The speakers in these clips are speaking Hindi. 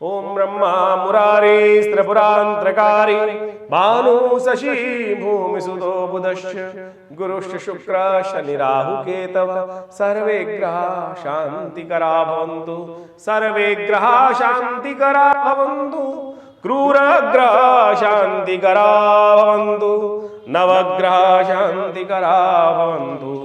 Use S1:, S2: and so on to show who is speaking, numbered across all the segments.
S1: ओम ब्रह्मा मुरारी स्त्रिपुरांतरकारी भानु शशि भूमि सुतो बुधश्च गुरुश्च शुक्र शनि राहु केतव सर्वे ग्रहा शांतिकरा भवन्तु सर्वे ग्रहा शांतिकरा भवन्तु क्रूर ग्रह शांतिकरा भवन्तु नवग्रह शांतिकरा भवन्तु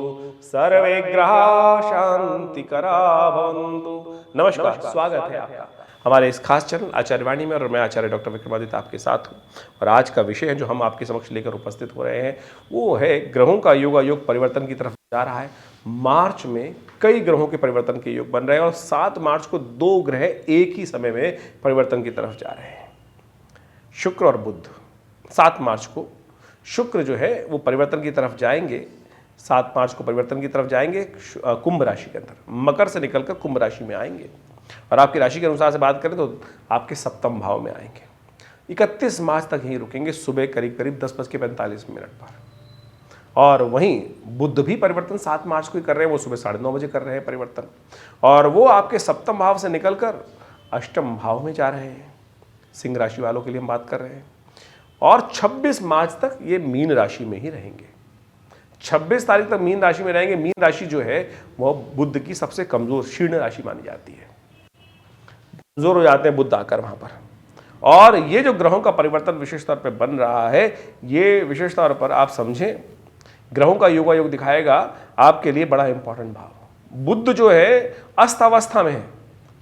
S1: सर्वे ग्रहा शांतिकरा भवन्तु। नमस्कार, स्वागत है आपका हमारे इस खास चैनल आचार्य वाणी में और मैं आचार्य डॉक्टर विक्रमादित्य आपके साथ हूँ। और आज का विषय है जो हम आपके समक्ष लेकर उपस्थित हो रहे हैं वो है ग्रहों का योगायोग परिवर्तन की तरफ जा रहा है। मार्च में कई ग्रहों के परिवर्तन के योग बन रहे हैं और 7 मार्च को 2 ग्रह एक ही समय में परिवर्तन की तरफ जा रहे हैं, शुक्र और बुध। 7 मार्च को शुक्र जो है वो परिवर्तन की तरफ जाएंगे, 7 मार्च को परिवर्तन की तरफ जाएंगे कुंभ राशि के अंदर, मकर से निकलकर कुंभ राशि में आएंगे और आपकी राशि के अनुसार से बात करें तो आपके सप्तम भाव में आएंगे। 31 मार्च तक यहीं रुकेंगे, सुबह करीब करीब 10:45 पर। और वहीं बुध भी परिवर्तन 7 मार्च को ही कर रहे हैं, वो सुबह 9:30 बजे कर रहे हैं परिवर्तन, और वो आपके सप्तम भाव से निकलकर अष्टम भाव में जा रहे हैं। सिंह राशि वालों के लिए हम बात कर रहे हैं और 26 मार्च तक ये मीन राशि में ही रहेंगे। 26 तारीख तक मीन राशि में रहेंगे। मीन राशि जो है वह बुध की सबसे कमजोर शीर्ण राशि मानी जाती है, कमजोर हो जाते हैं बुध आकर वहां पर। और ये जो ग्रहों का परिवर्तन विशेष तौर पर बन रहा है, ये विशेष तौर पर आप समझें ग्रहों का योगायोग दिखाएगा आपके लिए बड़ा इंपॉर्टेंट भाव। बुध जो है अस्त अवस्था में है,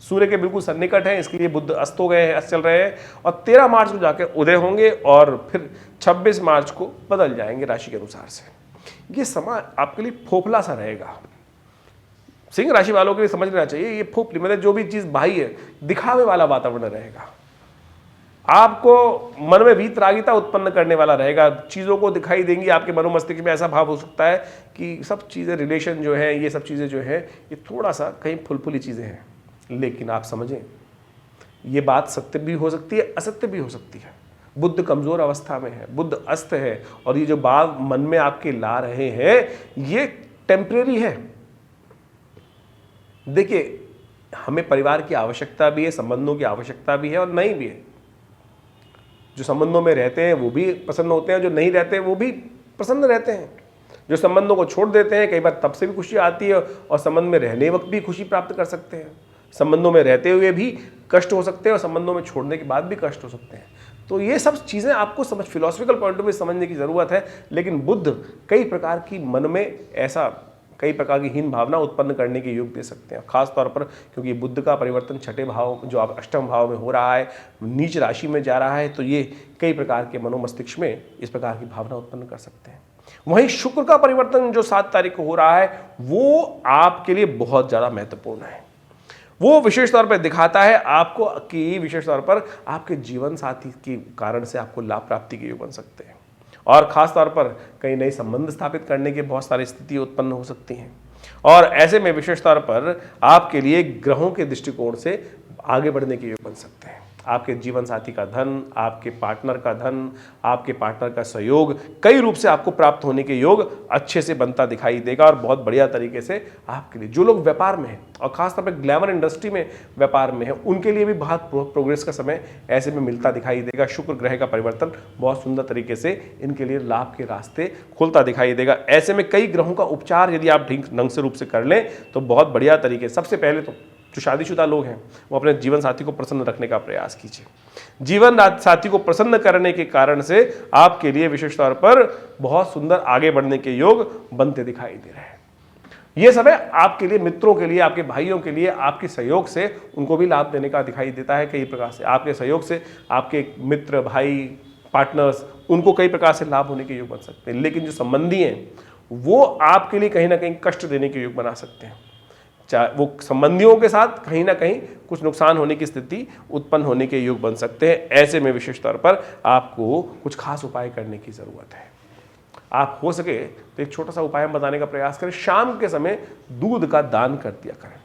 S1: सूर्य के बिल्कुल सन्निकट है, इसके लिए बुध अस्त हो गए हैं, अस्त चल रहे हैं और 13 मार्च को जाकर उदय होंगे और फिर 26 मार्च को बदल जाएंगे राशि के अनुसार से। ये समय आपके लिए फोफला सा रहेगा। सिंह राशि वालों के लिए समझ लेना चाहिए ये फोफली मतलब जो भी चीज बाह्य है, दिखावे वाला वातावरण रहेगा, आपको मन में वीतरागिता उत्पन्न करने वाला रहेगा। चीजों को दिखाई देंगी, आपके मनोमस्तिष्क में ऐसा भाव हो सकता है कि सब चीजें रिलेशन जो है, ये सब चीजें जो है ये थोड़ा सा कहीं फुलफुली चीजें हैं। लेकिन आप समझें ये बात सत्य भी हो सकती है, असत्य भी हो सकती है। बुध कमजोर अवस्था में है, बुध अस्त है और ये जो बात मन में आपके ला रहे हैं ये टेम्परेरी है। देखिए हमें परिवार की आवश्यकता भी है, संबंधों की आवश्यकता भी है और नहीं भी है। जो संबंधों में रहते हैं वो भी प्रसन्न होते हैं, जो नहीं रहते हैं वो भी प्रसन्न रहते हैं। जो संबंधों को छोड़ देते हैं कई बार तब से भी खुशी आती है और संबंध में रहने वक्त भी खुशी प्राप्त कर सकते हैं। संबंधों में रहते हुए भी कष्ट हो सकते हैं और संबंधों में छोड़ने के बाद भी कष्ट हो सकते हैं। तो ये सब चीज़ें आपको फिलोसफिकल पॉइंट ऑफ व्यू समझने की ज़रूरत है। लेकिन बुध कई प्रकार की मन में ऐसा कई प्रकार की हीन भावना उत्पन्न करने के योग दे सकते हैं, खास तौर पर क्योंकि बुध का परिवर्तन छठे भाव जो आप अष्टम भाव में हो रहा है, नीच राशि में जा रहा है, तो ये कई प्रकार के मनोमस्तिष्क में इस प्रकार की भावना उत्पन्न कर सकते हैं। वहीं शुक्र का परिवर्तन जो 7 तारीख को हो रहा है वो आपके लिए बहुत ज़्यादा महत्वपूर्ण है। वो विशेष तौर पर दिखाता है आपको कि विशेष तौर पर आपके जीवन साथी के कारण से आपको लाभ प्राप्ति के योग बन सकते हैं और खास तौर पर कई नए संबंध स्थापित करने की बहुत सारी स्थिति उत्पन्न हो सकती हैं। और ऐसे में विशेष तौर पर आपके लिए ग्रहों के दृष्टिकोण से आगे बढ़ने के योग बन सकते हैं। आपके जीवन साथी का धन, आपके पार्टनर का धन, आपके पार्टनर का सहयोग कई रूप से आपको प्राप्त होने के योग अच्छे से बनता दिखाई देगा और बहुत बढ़िया तरीके से आपके लिए जो लोग व्यापार में हैं और खासतौर पर ग्लैमर इंडस्ट्री में व्यापार में है उनके लिए भी बहुत प्रोग्रेस का समय ऐसे में मिलता दिखाई देगा। शुक्र ग्रह का परिवर्तन बहुत सुंदर तरीके से इनके लिए लाभ के रास्ते खोलता दिखाई देगा। ऐसे में कई ग्रहों का उपचार यदि आप ढंग से रूप से कर लें तो बहुत बढ़िया तरीके। सबसे पहले तो जो शादीशुदा लोग हैं वो अपने जीवन साथी को प्रसन्न रखने का प्रयास कीजिए। जीवन साथी को प्रसन्न करने के कारण से आपके लिए विशेष तौर पर बहुत सुंदर आगे बढ़ने के योग बनते दिखाई दे रहे हैं। ये समय आपके लिए, मित्रों के लिए, आपके भाइयों के लिए आपके सहयोग से उनको भी लाभ देने का दिखाई देता है। कई प्रकार से आपके सहयोग से आपके मित्र, भाई, पार्टनर्स उनको कई प्रकार से लाभ होने के योग बन सकते हैं। लेकिन जो संबंधी हैं वो आपके लिए कहीं ना कहीं कष्ट देने के योग बना सकते हैं। वो संबंधियों के साथ कहीं ना कहीं कुछ नुकसान होने की स्थिति उत्पन्न होने के योग बन सकते हैं। ऐसे में विशेष तौर पर आपको कुछ खास उपाय करने की जरूरत है। आप हो सके तो एक छोटा सा उपाय हम बताने का प्रयास करें। शाम के समय दूध का दान कर दिया करें।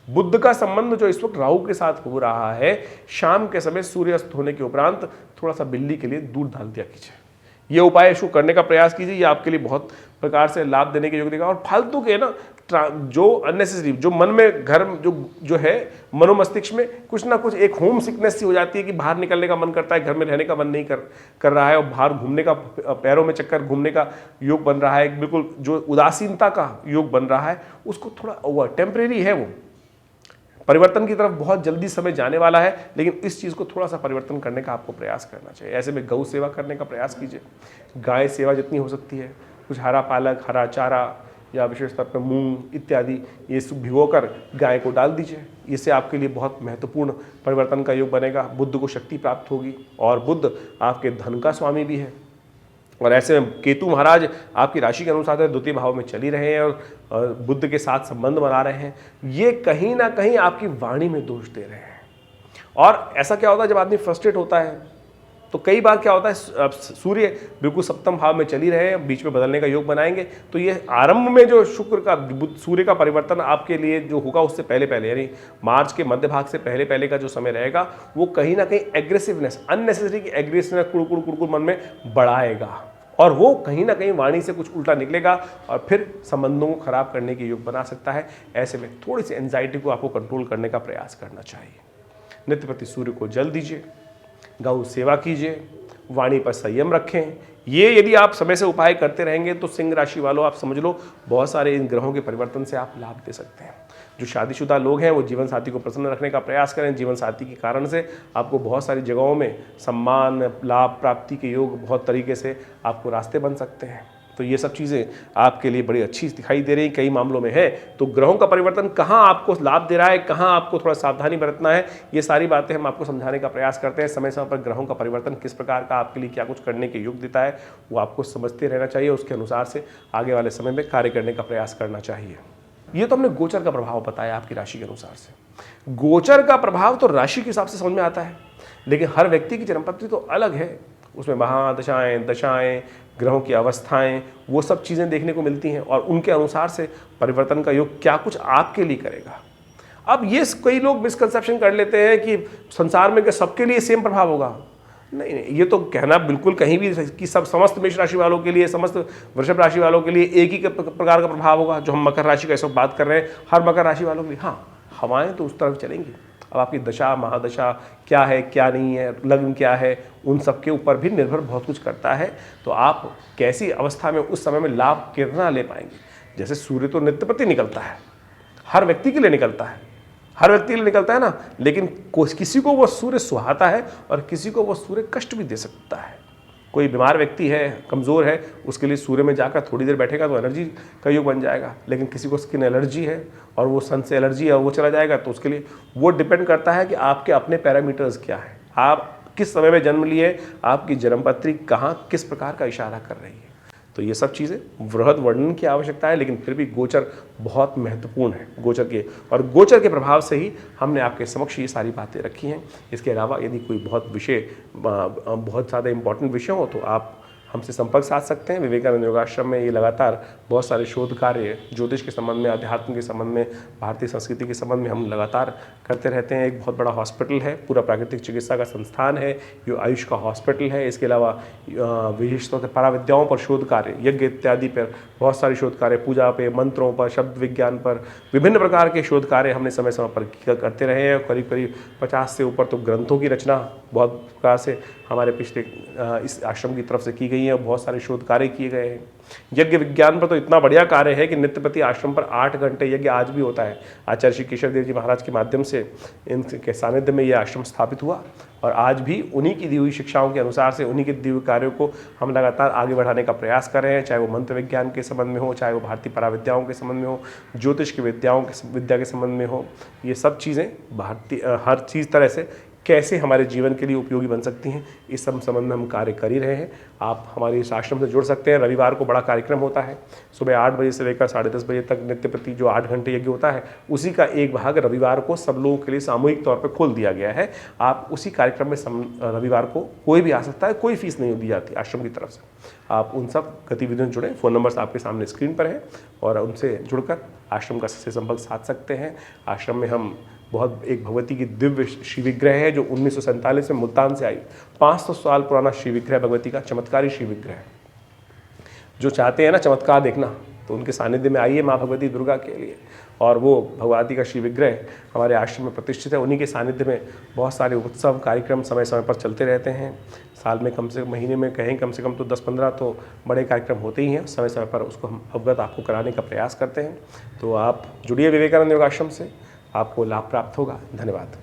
S1: बुध का संबंध जो इस वक्त राहु के साथ हो रहा है, शाम के समय सूर्यास्त होने के उपरांत थोड़ा सा बिल्ली के लिए दूध डाल दिया कीजिए। ये उपाय शुरू करने का प्रयास कीजिए, ये आपके लिए बहुत प्रकार से लाभ देने के योग देगा। और फालतू के ना जो अननेसेसरी, जो मन में घर जो है मनोमस्तिष्क में कुछ ना कुछ एक होम सिकनेस सी हो जाती है कि बाहर निकलने का मन करता है, घर में रहने का मन नहीं कर रहा है, और बाहर घूमने का, पैरों में चक्कर घूमने का योग बन रहा है, बिल्कुल जो उदासीनता का योग बन रहा है, उसको थोड़ा ओवर, टेम्परेरी है वो, परिवर्तन की तरफ बहुत जल्दी समय जाने वाला है, लेकिन इस चीज़ को थोड़ा सा परिवर्तन करने का आपको प्रयास करना चाहिए। ऐसे में गौ सेवा करने का प्रयास कीजिए, गाय सेवा जितनी हो सकती है, कुछ हरा पालक, हरा चारा या विशेष तौर पर मूंग इत्यादि ये सब भिगोकर गाय को डाल दीजिए। इससे आपके लिए बहुत महत्वपूर्ण परिवर्तन का योग बनेगा। बुद्ध को शक्ति प्राप्त होगी, और बुद्ध आपके धन का स्वामी भी है। और ऐसे में केतु महाराज आपकी राशि के अनुसार द्वितीय भाव में चल ही रहे हैं और बुद्ध के साथ संबंध बना रहे हैं। ये कहीं ना कहीं आपकी वाणी में दोष दे रहे हैं। और ऐसा क्या होता है, जब आदमी फ्रस्ट्रेट होता है तो कई बार क्या होता है, सूर्य बिल्कुल सप्तम भाव में चल ही रहे हैं, बीच में बदलने का योग बनाएंगे, तो ये आरंभ में जो सूर्य का परिवर्तन आपके लिए जो होगा उससे पहले पहले, यानी मार्च के मध्य भाग से पहले पहले का जो समय रहेगा, वो कहीं ना कहीं एग्रेसिवनेस, अननेसेसरी की एग्रेसिवनेस कुड़कुड़ मन में बढ़ाएगा, और वो कहीं ना कहीं वाणी से कुछ उल्टा निकलेगा और फिर संबंधों को खराब करने के योग बना सकता है। ऐसे में थोड़ी सी एंजाइटी को आपको कंट्रोल करने का प्रयास करना चाहिए। नित्यपति सूर्य को जल दीजिए, गौ सेवा कीजिए, वाणी पर संयम रखें। ये यदि आप समय से उपाय करते रहेंगे तो सिंह राशि वालों, आप समझ लो बहुत सारे इन ग्रहों के परिवर्तन से आप लाभ दे सकते हैं। जो शादीशुदा लोग हैं वो जीवन साथी को प्रसन्न रखने का प्रयास करें। जीवन साथी के कारण से आपको बहुत सारी जगहों में सम्मान, लाभ प्राप्ति के योग बहुत तरीके से आपको रास्ते बन सकते हैं। तो ये सब चीज़ें आपके लिए बड़ी अच्छी दिखाई दे रही, कई मामलों में है। तो ग्रहों का परिवर्तन कहाँ आपको लाभ दे रहा है, कहाँ आपको थोड़ा सावधानी बरतना है, ये सारी बातें हम आपको समझाने का प्रयास करते हैं। समय समय पर ग्रहों का परिवर्तन किस प्रकार का आपके लिए क्या कुछ करने के योग देता है, वो आपको समझते रहना चाहिए। उसके अनुसार से आगे वाले समय में कार्य करने का प्रयास करना चाहिए। ये तो हमने गोचर का प्रभाव बताया आपकी राशि के अनुसार से। गोचर का प्रभाव तो राशि के हिसाब से समझ में आता है, लेकिन हर व्यक्ति की जन्मपत्री तो अलग है। उसमें महादशाएं, दशाएं, ग्रहों की अवस्थाएं, वो सब चीज़ें देखने को मिलती हैं, और उनके अनुसार से परिवर्तन का योग क्या कुछ आपके लिए करेगा। अब ये कई लोग मिसकंसेप्शन कर लेते हैं कि संसार में सबके लिए सेम प्रभाव होगा। नहीं, ये तो कहना बिल्कुल कहीं भी कि सब समस्त मेष राशि वालों के लिए, समस्त वृषभ राशि वालों के लिए एक ही प्रकार का प्रभाव होगा। जो हम मकर राशि का सब बात कर रहे हैं, हर मकर राशि वालों के लिए हाँ, हवाएं तो उस तरफ चलेंगी। अब आपकी दशा महादशा क्या है, क्या नहीं है, लग्न क्या है, उन सब के ऊपर भी निर्भर बहुत कुछ करता है। तो आप कैसी अवस्था में उस समय में लाभ कितना ले पाएंगे। जैसे सूर्य तो नित्यपति निकलता है, हर व्यक्ति के लिए निकलता है, हर व्यक्ति के लिए निकलता है ना, लेकिन किसी को वो सूर्य सुहाता है और किसी को वो सूर्य कष्ट भी दे सकता है। कोई बीमार व्यक्ति है, कमज़ोर है, उसके लिए सूर्य में जाकर थोड़ी देर बैठेगा तो एनर्जी का योग बन जाएगा। लेकिन किसी को स्किन एलर्जी है और वो सन से एलर्जी है और वो चला जाएगा, तो उसके लिए वो डिपेंड करता है कि आपके अपने पैरामीटर्स क्या हैं, आप किस समय में जन्म लिए, आपकी जन्मपत्री कहाँ किस प्रकार का इशारा कर रही है। तो ये सब चीज़ें वृहद वर्णन की आवश्यकता है, लेकिन फिर भी गोचर बहुत महत्वपूर्ण है। गोचर के और गोचर के प्रभाव से ही हमने आपके समक्ष ये सारी बातें रखी हैं। इसके अलावा यदि कोई बहुत ज़्यादा इम्पॉर्टेंट विषय हो तो आप हमसे संपर्क साध सकते हैं। विवेकानंद योगाश्रम में ये लगातार बहुत सारे शोध कार्य ज्योतिष के संबंध में, अध्यात्म के संबंध में, भारतीय संस्कृति के संबंध में हम लगातार करते रहते हैं। एक बहुत बड़ा हॉस्पिटल है, पूरा प्राकृतिक चिकित्सा का संस्थान है, ये आयुष का हॉस्पिटल है। इसके अलावा विशेष तौर से पराविद्याओं पर शोध कार्य, यज्ञ इत्यादि पर बहुत सारे शोध कार्य, पूजा पे, मंत्रों पर, शब्द विज्ञान पर, विभिन्न प्रकार के शोध कार्य हमने समय समय पर करते रहे हैं। करीब करीब 50 से ऊपर तो ग्रंथों की रचना बहुत प्रकार से हमारे पिछले इस आश्रम की तरफ से की गई है, और बहुत सारे शोध कार्य किए गए हैं। यज्ञ विज्ञान पर तो इतना बढ़िया कार्य है कि नित्यपति आश्रम पर 8 घंटे यज्ञ आज भी होता है। आचार्य श्री केशव देव जी महाराज के माध्यम से इनके सानिध्य में यह आश्रम स्थापित हुआ, और आज भी उन्हीं की दी हुई शिक्षाओं के अनुसार से, उन्हीं के दिए हुए कार्यों को हम लगातार आगे बढ़ाने का प्रयास कर रहे हैं। चाहे वो मंत्र विज्ञान के संबंध में हो, चाहे वो भारतीय पराविद्याओं के संबंध में हो, ज्योतिष की विद्या के संबंध में हो, ये सब चीज़ें भारतीय हर चीज़ तरह से कैसे हमारे जीवन के लिए उपयोगी बन सकती हैं, इस सब संबंध में हम कार्य कर ही रहे हैं। आप हमारे इस आश्रम से जुड़ सकते हैं। रविवार को बड़ा कार्यक्रम होता है, सुबह 8 बजे से लेकर 10:30 बजे तक नित्यपति जो 8 घंटे यज्ञ होता है, उसी का एक भाग रविवार को सब लोगों के लिए सामूहिक तौर पर खोल दिया गया है। आप उसी कार्यक्रम में रविवार को कोई भी आ सकता है, कोई फीस नहीं दी जाती आश्रम की तरफ से। आप उन सब गतिविधियों से जुड़ें। फ़ोन नंबर्स आपके सामने स्क्रीन पर है, और उनसे जुड़कर आश्रम का से संपर्क साध सकते हैं। आश्रम में हम बहुत एक भगवती की दिव्य शिव विग्रह है जो 1947 में मुल्तान से आई। 500 साल पुराना शिव विग्रह भगवती का, चमत्कारी शिव विग्रह। जो चाहते हैं ना चमत्कार देखना तो उनके सानिध्य में आइए माँ भगवती दुर्गा के लिए। और वो भगवती का शिव विग्रह हमारे आश्रम में प्रतिष्ठित है। उन्हीं के सानिध्य में बहुत सारे उत्सव कार्यक्रम समय समय पर चलते रहते हैं। साल में कम से महीने में कहें कम से कम तो 10-15 तो बड़े कार्यक्रम होते ही हैं। समय समय पर उसको हम अवगत आपको कराने का प्रयास करते हैं। तो आप जुड़िए विवेकानंद योगाश्रम से, आपको लाभ प्राप्त होगा। धन्यवाद।